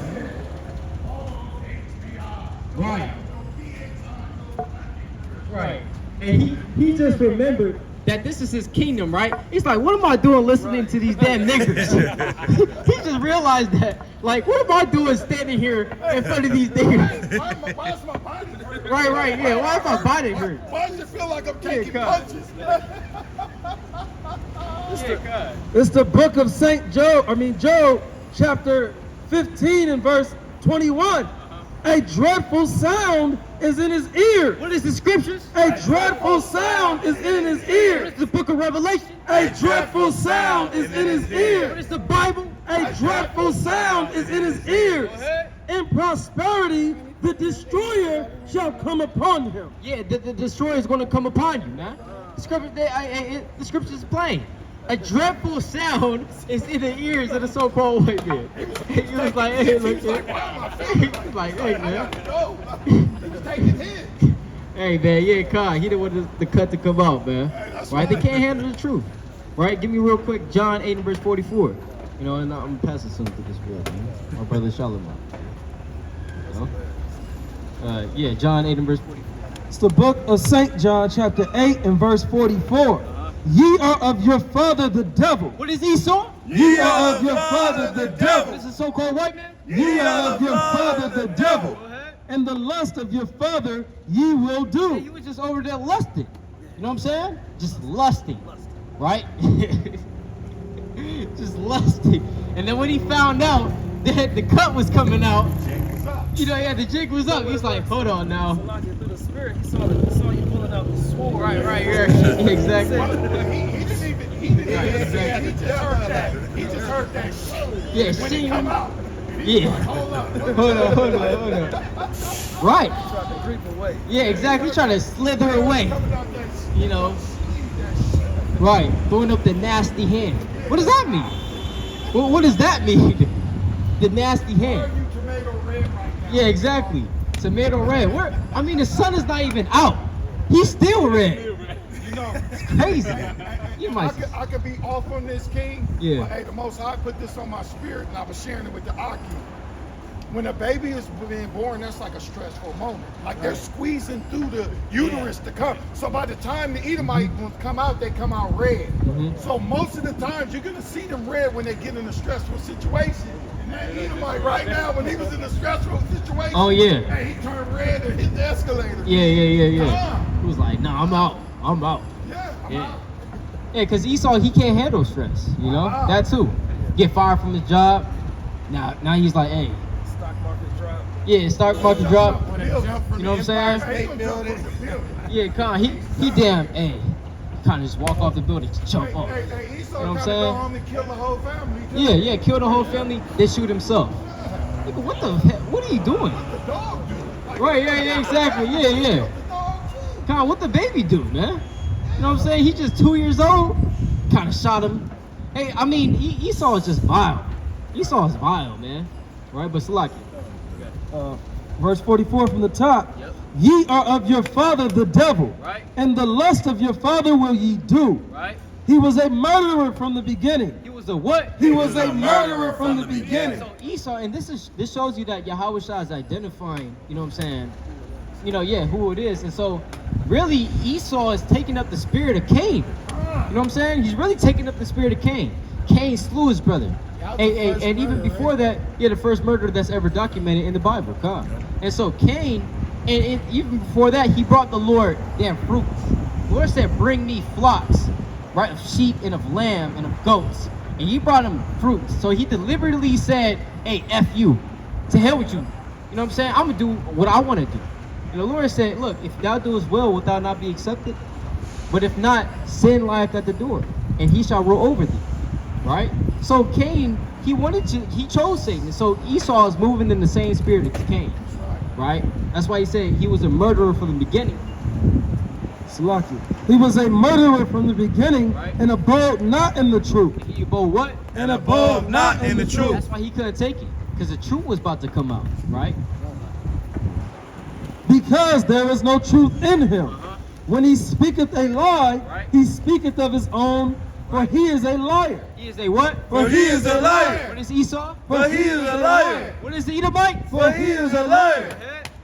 Right. And he just remembered that this is his kingdom, right? He's like, what am I doing listening to these damn niggers? He just realized that, like, what am I doing standing here in front of these niggers? Why is my body hurt? Right, yeah. Why is my body hurt? Why does it feel like I'm taking God. punches? It's the book of Job, chapter 15 and verse 21. A dreadful sound is in his ear. What is the scriptures? A dreadful sound is in his ear. What is the book of Revelation? A dreadful sound is in his What ear. is the Bible? A dreadful sound is in his ears. In prosperity, the destroyer shall come upon him. Yeah, the destroyer is going to come upon you, man. The scripture is plain. A dreadful sound is in the ears of the so-called white man. He was like, hey, look, man. He was like, hey, man. Hey, man, yeah, God, he didn't want the cut to come out, man. Right? They can't handle the truth. Right? Give me real quick, John 8 and verse 44. You know, and I'm passing something to this world, man. My brother Shalom. You know? Yeah, John 8 and verse 44. It's the book of St. John, chapter 8 and verse 44. Ye are of your father the devil. What is Esau? Ye are of your father the devil. What is the so-called white man? Ye are of your father the devil. And the lust of your father ye will do. Hey, you was just over there lusting. You know what I'm saying? Just lusting. Right? Just lusting. And then when he found out that the cut was coming out, you know, yeah, the jig was up. He's like, hold on now. Through the spirit, he saw you pulling out the sword. Right, yeah, exactly. He just heard that shit. Yeah, When he shit. come out. Yeah. Hold up. Hold on. Right. Yeah, exactly. Trying to slither away. You know. Right. Throwing up the nasty hand. What does that mean? What does that mean? The nasty hand. Yeah, exactly. Tomato red. I mean, the sun is not even out. He's still red. You know, It's crazy. You might. I could be off on this, King. Yeah. But hey, the Most High put this on my spirit, and I was sharing it with the Aki. When a baby is being born, that's like a stressful moment. Like they're squeezing through the uterus to come. So by the time the Edomite ones come out, they come out red. So most of the times you're gonna see them red when they get in a stressful situation. And that Edomite right now, when he was in a stressful situation, Oh, yeah. hey, he turned red and hit the escalator. Yeah. He was like, nah, I'm out. I'm out. Yeah. Yeah. Yeah, because Esau, he can't handle stress, you know? That too. Get fired from his job. Now he's like, hey. Stock market drop. Yeah, stock market drop. You know You know what I'm saying? State building. Yeah, he damn, hey. Kind of just walk off the building, just jump off. Hey, Esau You know what I'm gotta saying? go home and kill the whole family. too. Yeah, kill the whole family, then shoot himself. Nigga, what the heck? What are you doing? The dog do. Like, Right, yeah, exactly. Yeah. The dog too. Kind what the baby do, man? You know what I'm saying? He's just 2 years old. Kind of shot him. Hey, I mean, Esau is just vile. Esau is vile, man. Right, but Salaki. Verse 44 from the top. Ye are of your father the devil. Right. And the lust of your father will ye do. Right? He was a murderer from the beginning. He was a what? He was a murderer from the beginning. So Esau, and this shows you that Yahweh Shah is identifying, you know what I'm saying? You know, yeah, who it is. And so really Esau is taking up the spirit of Cain. You know what I'm saying? He's really taking up the spirit of Cain. Cain slew his brother. And even before that, the first murder that's ever documented in the Bible. God. And so Cain, and even before that, he brought the Lord damn fruits. The Lord said, bring me flocks, right, of sheep and of lamb and of goats. and he brought him fruits. So he deliberately said, hey, F you, to hell with you. You know what I'm saying? I'm gonna do what I want to do. And the Lord said, look, if thou doest well, wilt thou not be accepted? But if not, sin lieth at the door, and he shall rule over thee. Right? So Cain, he chose Satan. So Esau is moving in the same spirit as Cain. Right? That's why he said he was a murderer from the beginning. Salaki. He was a murderer from the beginning, Right. and abode not in the truth. He abode what? And abode not in the truth. That's why he couldn't take it, because the truth was about to come out. Right? Because there is no truth in him. When he speaketh a lie, Right. he speaketh of his own, for he is a liar. He is a what? For he is a liar. What is Esau? For he is a liar. What is the Edomite? For he is a liar.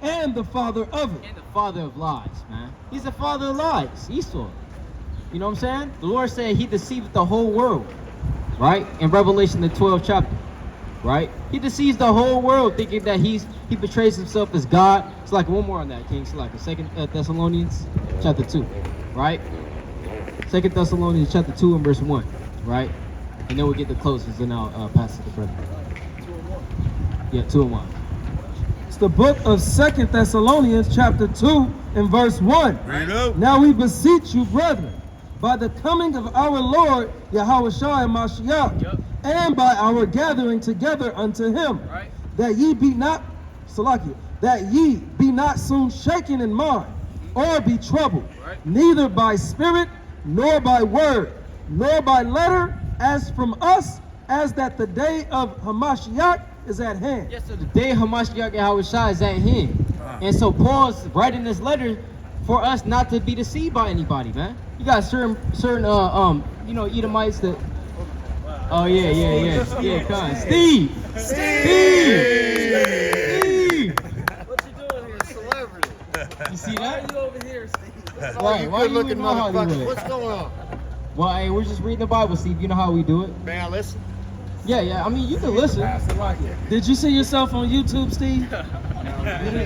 And the father of it. And the father of lies, man. He's the father of lies, Esau. You know what I'm saying? The Lord said he deceived the whole world, right? In Revelation, the 12th chapter, right? He deceives the whole world, thinking that he betrays himself as God. It's like one more on that, King. It's like a 2 Thessalonians chapter 2, right? 2 Thessalonians chapter 2 and verse 1, right? And then we'll get the closest, and I'll pass it to brother. 2 and 1. It's the book of 2 Thessalonians chapter 2 and verse 1. Read up. Now we beseech you, brethren, by the coming of our Lord Yahushua Mashiach, and by our gathering together unto him, Right. that ye be not, Salakia, that ye be not soon shaken in mind, or be troubled, Right. neither by spirit, nor by word, nor by letter, as from us, as that the day of Hamashiach is at hand. Yes, so the day of Hamashiach Yahushua is at hand. And so Paul's writing this letter for us not to be deceived by anybody, man. You got certain Edomites that. Oh yeah, come on. Steve. What you doing here, celebrity? You see that? You over here, Steve? Right, why you Good-looking in my motherfucker. Hollywood? What's going on? Well, hey, we're just reading the Bible, Steve. You know how we do it. May I listen? Yeah. I mean, you can listen. Did you see yourself on YouTube, Steve?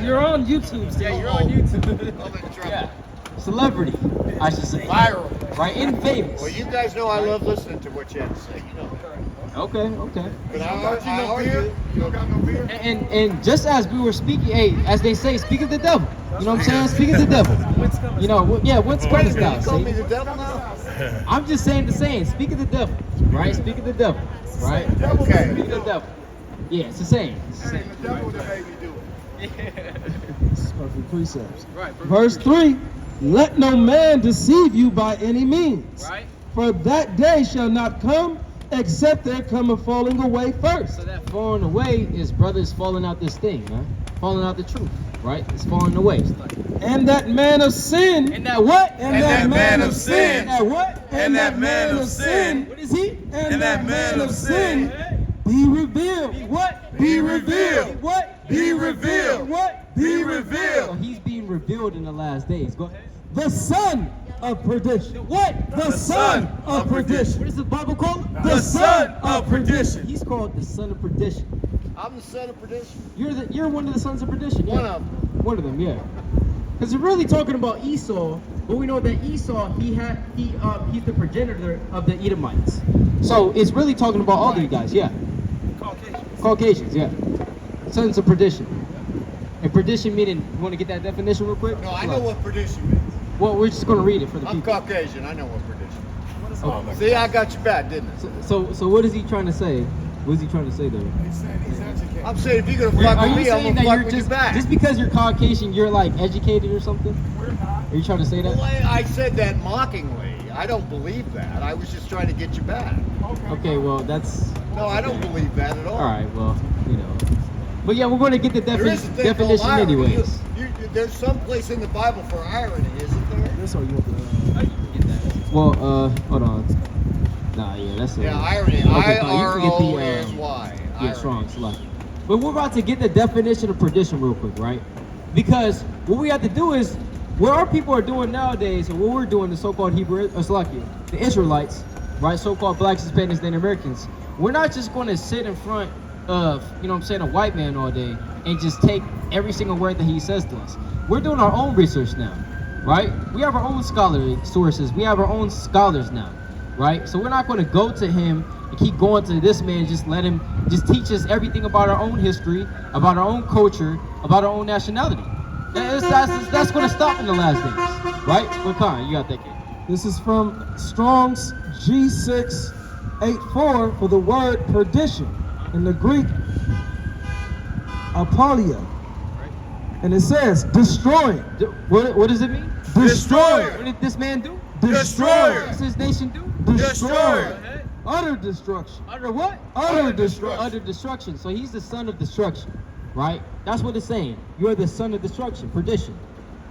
You're on YouTube, Steve. Yeah, you're on YouTube. I'm in trouble. Yeah. Celebrity, I should say. Viral. Right, and famous. Well, you guys know I love listening to what you have to say. You know. Okay. But You don't got no beer? And just as we were speaking, hey, as they say, speak of the devil. You know what I'm saying? Speak of the devil. You know, what's coming You style? call me See? the devil now? I'm just saying the same. Speak of the devil, right? Speak of the devil, right? Okay. Speak of the devil. Yeah, it's the same. It's the same. The devil that made me do it. This is perfect precepts. Right. Verse 3, let no man deceive you by any means. Right. For that day shall not come, except there come a falling away first. So that falling away is brothers falling out this thing, man. Falling out the truth, right? It's falling away. And that man of sin. And that what? And that man of sin. And that what? And that man of sin. What is he? And that man of sin be revealed. What? Be revealed. What? Be revealed. What? Be So revealed. he's being revealed in the last days. Go ahead. The son of perdition. What? The son of perdition. What does the Bible call him? The son of perdition. He's called the son of perdition. I'm the son of perdition. You're one of the sons of perdition. Yeah. One of them. One of them, yeah. Because we're really talking about Esau, but we know that Esau he's the progenitor of the Edomites. So it's really talking about all these guys, yeah. Caucasians, yeah. Sons of perdition. And perdition meaning, you want to get that definition real quick? No, I know what perdition means. Well, we're just going to read it for the I'm people. Caucasian. I know what perdition means. Okay. See, I got you bad, didn't I? So what is he trying to say? What is he trying to say there? He's saying he's educated. I'm saying if you're gonna fuck Are with you me, I'm saying gonna that fuck you're with you just back. because you're Caucasian, you're like educated or something? Are you trying to say Well, that? I said that mockingly. I don't believe that. I was just trying to get you back. Okay, well that's No, I don't believe that at all. all right. Well, you know, but yeah, we're going to get the There is a thing called definition irony. anyways. There's some place in the Bible for irony, isn't there? This or you Well, hold on. Nah, yeah, that's Yeah, irony. Okay, fine. You can get the, I-R-O-N-Y. Yeah, Irony. strong select. But we're about to get the definition of perdition real quick, right? Because what we have to do is, what our people are doing nowadays, and what we're doing, the so-called Hebrew, the Israelites, right, so-called blacks, Hispanics, and Americans, we're not just going to sit in front of, you know what I'm saying, a white man all day and just take every single word that he says to us. We're doing our own research now, right? We have our own scholarly sources. We have our own scholars now. right? So we're not going to go to him and keep going to this man. Just let him just teach us everything about our own history, about our own culture, about our own nationality. That's going to stop in the last days, right? But Khan, you got that kid. This is from Strong's G684 for the word perdition. In the Greek, apolia. And it says destroying. What does it mean? Destroyer. What did this man do? Destroyer. What does his nation do? Destroyer. Utter destruction. Utter what? Utter destruction. Utter destruction. So he's the son of destruction, right? That's what it's saying. You're the son of destruction, perdition,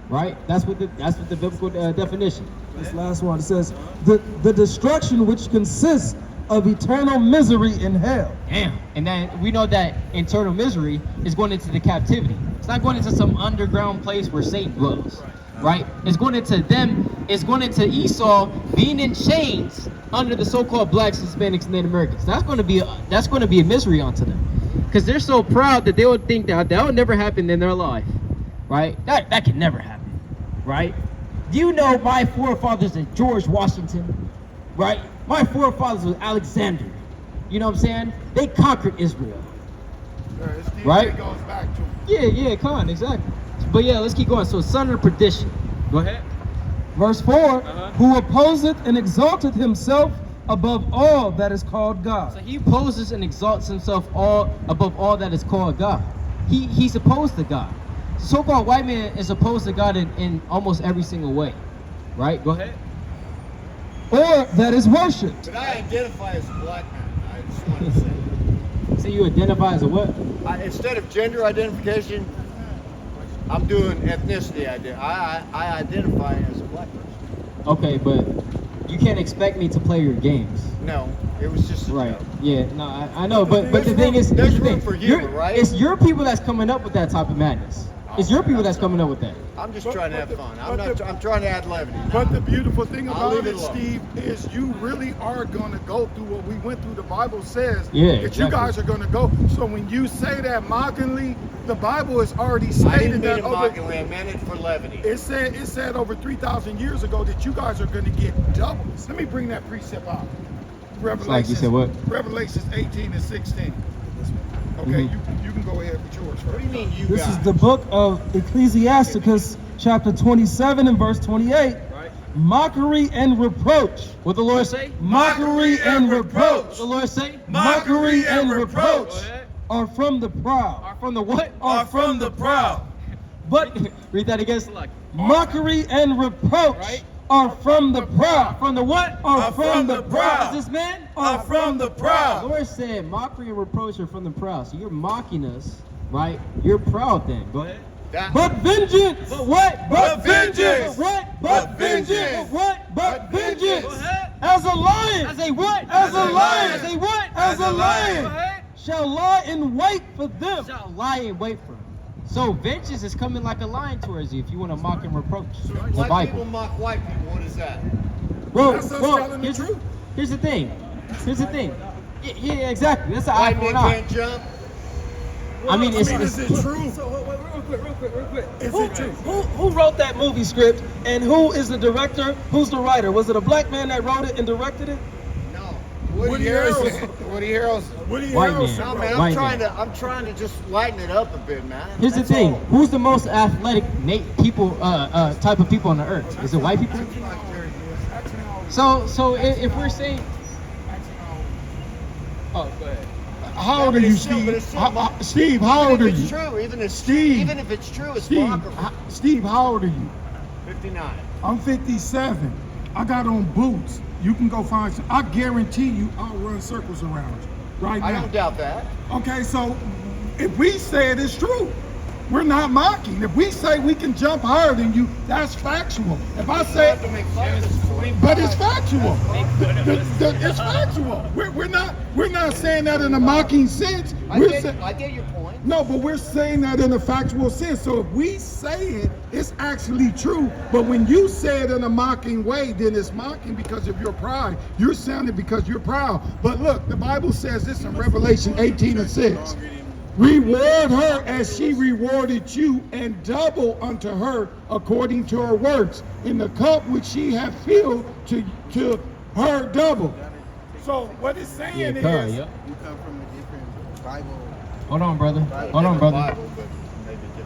right? That's what the biblical definition. This last one, it says the destruction which consists of eternal misery in hell. Damn. And then we know that eternal misery is going into the captivity. It's not going into some underground place where Satan dwells, right? It's going into them. It's going into Esau being in chains under the so-called blacks, Hispanics, and Native Americans. That's going to be a misery onto them, because they're so proud that they would think that will never happen in their life, right? That can never happen, right? Do you know my forefathers are George Washington, right? My forefathers was Alexander. You know what I'm saying? They conquered Israel. Right? Goes back to Yeah, Khan, exactly. But yeah, let's keep going. So, son of perdition. Go ahead. Verse 4, who opposeth and exalteth himself above all that is called God. So he opposes and exalts himself above all that is called God. He's opposed to God. So-called white man is opposed to God in almost every single way. Right? Go ahead. Or that is worshipped. But I identify as a black man. I just want to say. So you identify as a what? Instead of gender identification, I'm doing ethnicity. I identify as a black person. Okay, but you can't expect me to play your games. No, it was just a right. joke. Yeah, no, I know, but the thing is, there's the room thing. for humor, right? It's your people that's coming up with that type of madness. It's your people that's coming up with that. I'm just trying to have fun. I'm trying to add levity. But the beautiful thing I'll about leave it, it alone. Steve, is you really are going to go through what we went through. The Bible says Yeah, that exactly. you guys are going to go. So when you say that mockingly, the Bible has already I didn't stated mean that it mockingly. I meant it for levity. it said over 3,000 years ago that you guys are going to get double. Let me bring that precept out. Like you said, what? Revelations 18 and 16. Okay, you can go ahead with yours first. What do you mean, you This guys? is the book of Ecclesiasticus, chapter 27 and verse 28. Right. Mockery and reproach. What the Lord say? Mockery and What reproach. the Lord say? Mockery and reproach Go ahead. are from the proud. Are from the what? Are from the proud. But Read that again, Select. mockery and reproach Right. are from the proud. From the what? Are from the proud. Is this man? Are from the The proud. Lord said, mockery and reproach are from the proud. So you're mocking us, right? You're proud then. Go ahead. But vengeance. But what? But vengeance. But what? But vengeance. But what? But vengeance. Go ahead. As a lion. As a what? As a lion. As a what? As a lion. Go ahead. Shall lie in wait for them. Shall lie and wait for him. So vengeance is coming like a lion towards you if you want to mock and reproach the Black people Bible. mock white people. What is that? That's us telling the truth. Here's the thing. Yeah, exactly. That's an eye White for men an eye. can't jump. I mean, is it's it true? So real quick. Is it true? Who wrote that movie script, and who is the director? Who's the writer? Was it a black man that wrote it and directed it? No. Woody Harrelson. Woody Harrelson. Woody White Harrelson. No, man. man, White I'm trying to just lighten it up a bit, man. Here's the That's thing. all. Who's the most athletic people, type of people on the earth? Is it white people? So if we're saying, oh, go ahead. How old Yeah, are but you, it's still- but Steve? it's still Steve, how old are Even if it's you? true, even if it's true, it's Steve, mockery. Steve, how old are you? 59. I'm 57. I got on boots. You can go find some. I guarantee you I'll run circles around you right I now. don't doubt that. Okay, so if we say it is true, we're not mocking. If we say we can jump higher than you, that's factual. If I You say, have to make fun of this point. but it's factual. It's factual. We're not saying that in a mocking sense. I We're get your point. no, but we're saying that in a factual sense. So if we say it, it's actually true. But when you say it in a mocking way, then it's mocking because of your pride. You're saying it because you're proud. But look, the Bible says this in Revelation 18 and 6. Reward her as she rewarded you, and double unto her according to her works. In the cup which she hath filled, to her double. So what it's saying Yeah, is, Khan, yep. You come from a different Bible. Hold on, brother. Hold on, brother.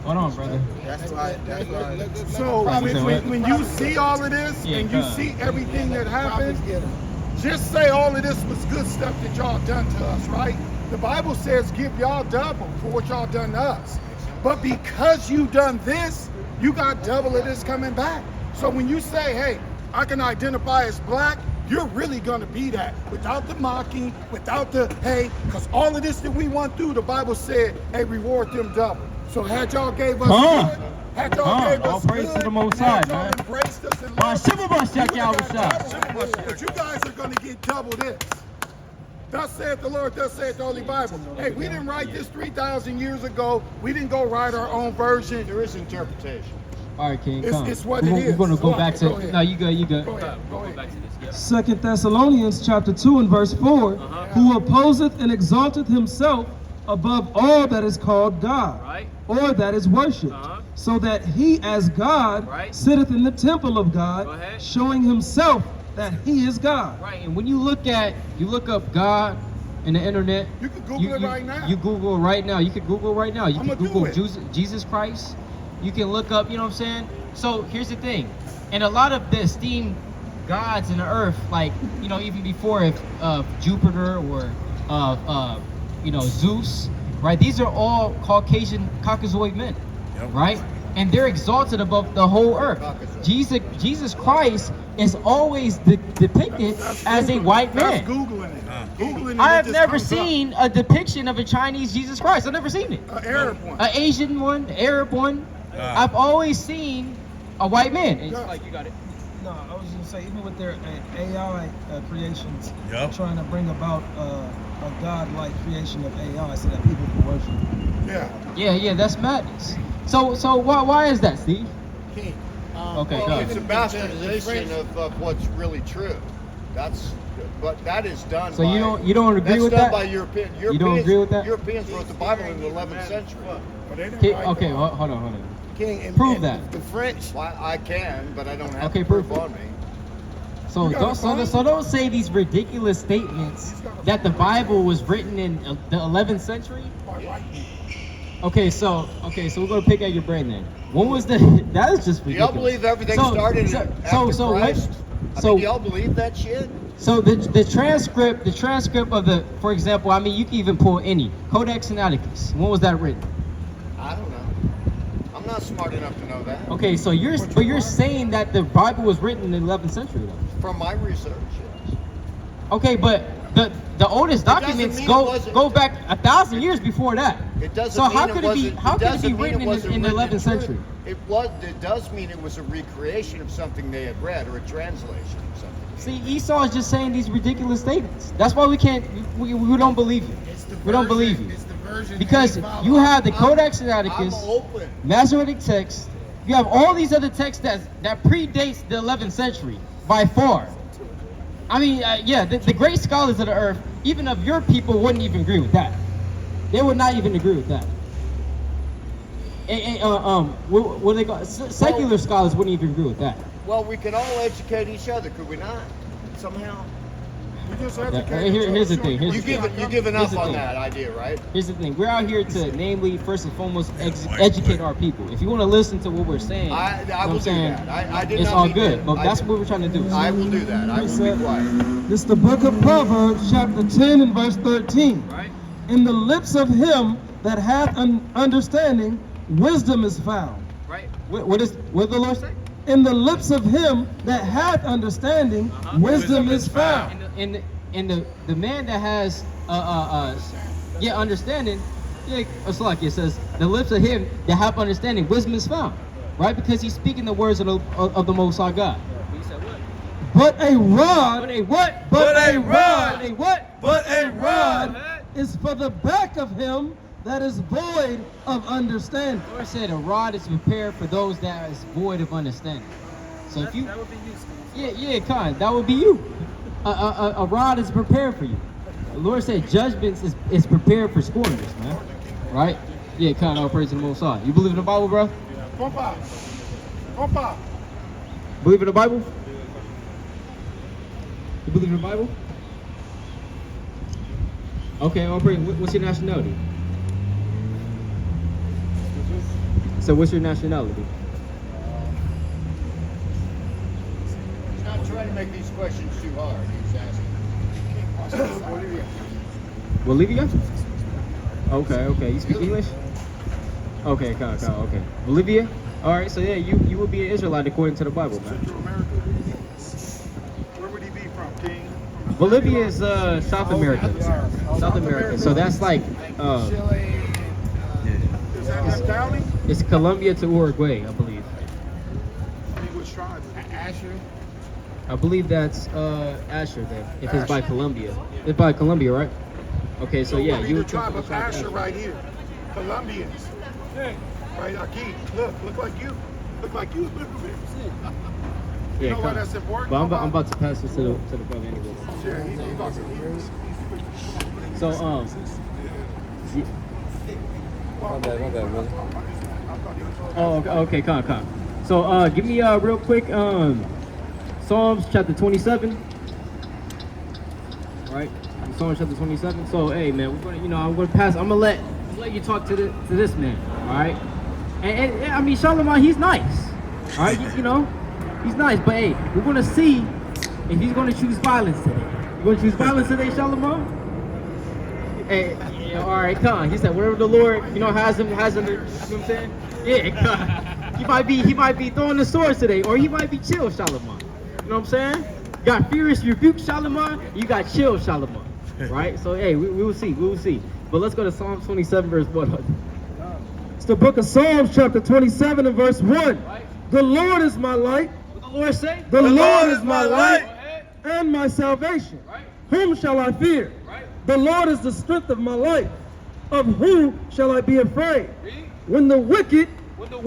Hold on, brother. That's why. so when you see all of this Yeah, and you Khan. see everything that happened, just say all of this was good stuff that y'all done to us, right? The Bible says give y'all double for what y'all done to us. But because you done this, you got double of this coming back. So when you say, hey, I can identify as black, you're really gonna be that without the mocking, without the, hey, because all of this that we went through, the Bible said, hey, reward them double. So had y'all gave us good, had y'all gave all us praise good, to the Most had High, y'all man. embraced us and All right, loved Shiva us, Bus, check you y'all would've what's got up. double. But you guys are gonna get double this. Thus saith the Lord, thus saith the Holy Bible. Hey, we didn't write this 3,000 years ago. We didn't go write our own version. There is interpretation. All right, King. It's what we're, it We're is. gonna go Go back ahead, to. go ahead. No, you good. You good. Go ahead, go ahead. 2 Thessalonians chapter 2 and verse 4, who opposeth and exalteth himself above all that is called God, Right. or that is worshipped, so that he as God Right. sitteth in the temple of God, Go ahead. showing himself that he is God. Right, and when you look up God in the internet, You can Google it right now. You Google right now. You can Google right now. You I'ma can do Google it. Jesus Christ. You can look up. You know what I'm saying? So here's the thing, and a lot of the esteemed gods in the earth, like even before Jupiter or Zeus, right? These are all Caucasoid men, right? And they're exalted above the whole earth. Jesus Christ is always depicted as a white man. That's Googling it. Googling it, I it have just never comes up. seen a depiction of a Chinese Jesus Christ. I've never seen it. An Arab one. An Asian one, Arab one. I've always seen a white man. And- Yeah. you got it. No, I was just saying, even with their AI creations, Yep. they're trying to bring about a God-like creation of AI so that people can worship. Yeah. Yeah, that's madness. So why is that, Steve? King. Okay, Well, go it's a ahead. bastardization of what's really true. But that is done. So by, you don't agree with That's that? done by Europeans. You don't agree with that? Europeans wrote the Bible in the 11th century. But they didn't Okay, write okay, the- hold on. King. And, Prove and that. The French. Well, I can, but I don't have Okay, to prove prove it. on me. So You got a phone? don't say these ridiculous statements that the Bible was written in the 11th century. Okay, so we're gonna pick at your brain then. When was the? That is just Do y'all ridiculous. believe everything So- started so- after so Christ? so- Do y'all believe that shit? So the transcript of the, for example, I mean, you can even pull any Codex Sinaiticus. When was that written? I don't know. I'm not smart enough to know that. Okay, so you're saying that the Bible was written in the 11th century, though. From my research, yes. Okay, but the oldest doesn't documents mean it go wasn't- back 1,000 years before that. It doesn't So mean how it could it be? wasn't- How could it doesn't be mean written wasn't in the written 11th truth. century? It does mean it was a recreation of something they had read or a translation of something. See, Esau is just saying these ridiculous statements. That's why we don't believe you. It's the We don't version- believe you. It's the version Because they follow. you have the Codex I'm Sinaiticus, open. Masoretic text. You have all these other texts that predates the 11th century by far. I mean, the great scholars of the earth, even of your people, wouldn't even agree with that. They would not even agree with that. What they call secular scholars wouldn't even agree with that. Well, we can all educate each other, could we not? Somehow. We just Yeah, educated here's the you. thing, here's You the give thing. it. You giving Here's up the on thing. that idea, right? Here's the thing. We're out here to, namely, first and foremost, educate our people. If you want to listen to what we're saying, I you know will what I'm do saying? that. I did It's not all mean good, that. but I that's did- what we're trying to do. I will do that. I will be quiet. This is the book of Proverbs, chapter 10 and verse 13. Right? In the lips of him that hath an understanding, wisdom is found. Right? What did the Lord say? In the lips of him that hath understanding, wisdom is found. And the man that has understanding, it's like it says, the lips of him that have understanding, wisdom is found, right? Because he's speaking the words of the Most High God. He said what? But a rod, But a what? but a But rod, a what? but a rod is for the back of him that is void of understanding. The Lord said a rod is prepared for those that is void of understanding. So if you, That would be useful. yeah, Khan, that would be you. A rod is prepared for you. The Lord said judgments is prepared for scorners, man. Right? Yeah, Khan, all praise to the Most High. You believe in the Bible, bro? Compa. Compa. Believe in the Bible? You believe in the Bible? Okay, Aubrey, what's your nationality? So what's your nationality? He's not trying to make these questions too hard. He's asking. Bolivia? Okay. You speak English? Okay, okay. Bolivia? Alright, so yeah, you would be an Israelite according to the Bible, man. Central America. Where would he be from, King? Bolivia is South America. South America. So that's like Chile. Is that county? it's Colombia to Uruguay, I believe. Which tribe? Asher. I believe that's Asher there. If it's by Colombia. It's by Colombia, right? Okay, so yeah, you you the would tribe of Asher right here. Colombians. Right, Aki. Look like you. Look like you a little bit. You know why that's important? But I'm about to pass this to the brother anyway. Yeah, he's about to. So yeah. My bad, brother. Oh, okay, con. So give me real quick Psalms chapter 27. All right, Psalms chapter 27. So hey man, we're gonna I'm gonna let you talk to this man. All right, and I mean Charlemagne, he's nice. All right, he's nice, but hey, we're gonna see if he's gonna choose violence today. You gonna choose violence today, Charlemagne? Hey, yeah, all right, come on. He said, whatever the Lord, has him. You know what I'm saying? Yeah, come. He might be throwing the swords today, or he might be chill, Charlemagne. You know what I'm saying? You got furious rebuke, Charlemagne. You got chill, Charlemagne. Right? So hey, we will see. But let's go to Psalm 27, verse 1. It's the book of Psalms, chapter 27 and verse 1. Right? The Lord is my light. What the Lord say? The Lord is my light Right? and my salvation. Right? Whom shall I fear? Right? The Lord is the strength of my life. Of whom shall I be afraid? Read. When the wicked, When the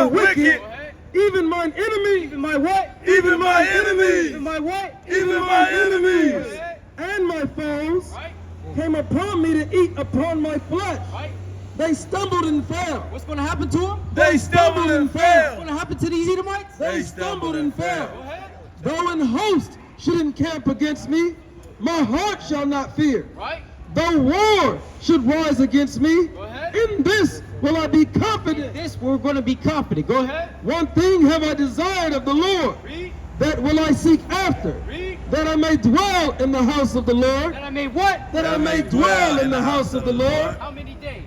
wicked, Go ahead. even mine enemy, Even my what? even my enemy, Even my what? even my Go enemies, ahead. and my foes Right? came upon me to eat upon my flesh. Right? They stumbled and fell. What's going to happen to him? They stumbled and What's fell. going to happen to these Edomites? They stumbled and Go fell. ahead. Though an host should encamp against me, my heart shall not fear. Right? Though war should rise against me, Go ahead. in this will I be confident. This we're going to be confident. Go ahead. One thing have I desired of the Lord, Read. that will I seek after, Read. that I may dwell in the house of the Lord, That I made what? that I may dwell in the house of the Lord How many days?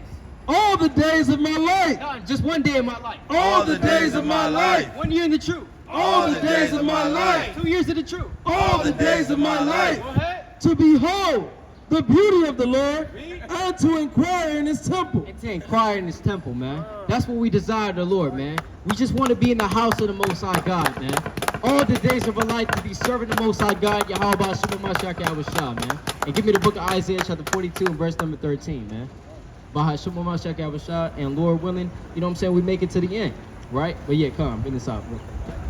all the days of my life, None. Just one day of my life. all the days of my life, 1 year in the truth. all the days of my life, 2 years in the truth. all the days of my life, Go ahead. to behold the beauty of the Lord, Read. and to inquire in his temple. And to inquire in his temple, man. That's what we desire the Lord, man. We just want to be in the house of the Most High God, man. All the days of our life to be serving the Most High God, Yahweh Shema Mashiach Yahushua, man. And give me the book of Isaiah, chapter 42, and verse number 13, man. Baha Shema Mashiach Yahushua, and Lord willing, you know what I'm saying, we make it to the end, right? But yeah, come, bring this out, bro.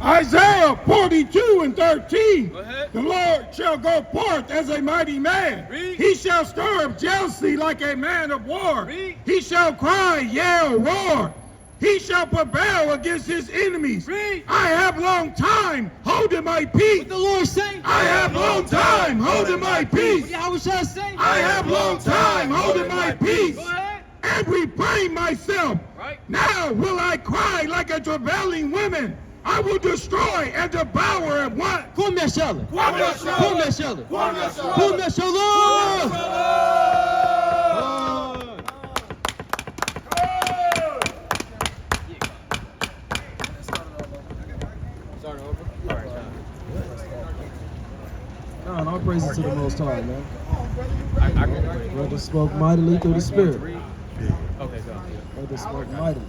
Isaiah 42 and 13. Go ahead. The Lord shall go forth as a mighty man. Read. He shall stir up jealousy like a man of war. Read. He shall cry, yell, roar. He shall prevail against his enemies. Read. I have long time holding my peace. What the Lord say? I have long time holding my What peace. Yahushua say? I have long time holding my peace. Go ahead. And refrain myself. Right. Now will I cry like a travailing woman. I will destroy and devour at once. Come here, Shelly. Come here, Shelly. Come here, Shelly. Come here, Shelly. Come here, Shelly. Start over. All right, God, all praises to the Most High, man. I can Brother spoke mightily through the Spirit. Okay, go. Brother spoke mightily.